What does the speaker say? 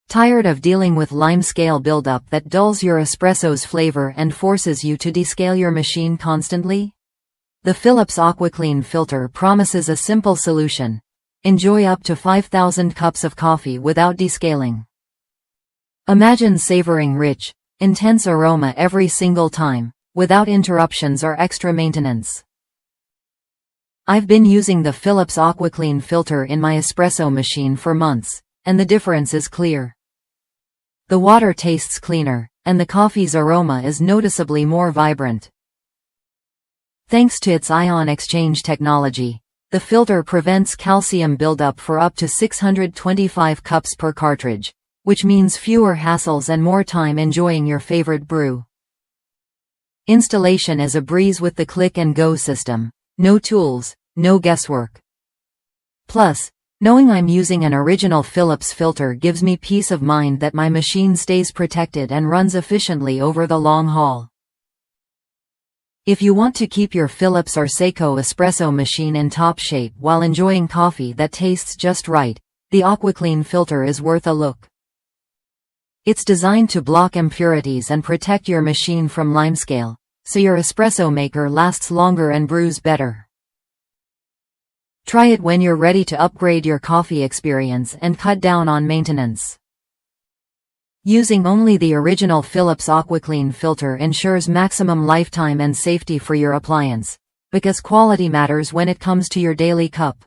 Tired of dealing with limescale buildup that dulls your espresso's flavor and forces you to descale your machine constantly? The Philips AquaClean filter promises a simple solution. Enjoy up to 5,000 cups of coffee without descaling. Imagine savoring rich, intense aroma every single time, without interruptions or extra maintenance. I've been using the Philips AquaClean filter in my espresso machine for months, and the difference is clear. The water tastes cleaner, and the coffee's aroma is noticeably more vibrant. Thanks to its ion exchange technology, the filter prevents calcium buildup for up to 625 cups per cartridge, which means fewer hassles and more time enjoying your favorite brew. Installation is a breeze with the click-and-go system. No tools, no guesswork. Plus, knowing I'm using an original Philips filter gives me peace of mind that my machine stays protected and runs efficiently over the long haul. If you want to keep your Philips or Seiko espresso machine in top shape while enjoying coffee that tastes just right, the AquaClean filter is worth a look. It's designed to block impurities and protect your machine from limescale, so your espresso maker lasts longer and brews better. Try it when you're ready to upgrade your coffee experience and cut down on maintenance. Using only the original Philips AquaClean filter ensures maximum lifetime and safety for your appliance, because quality matters when it comes to your daily cup.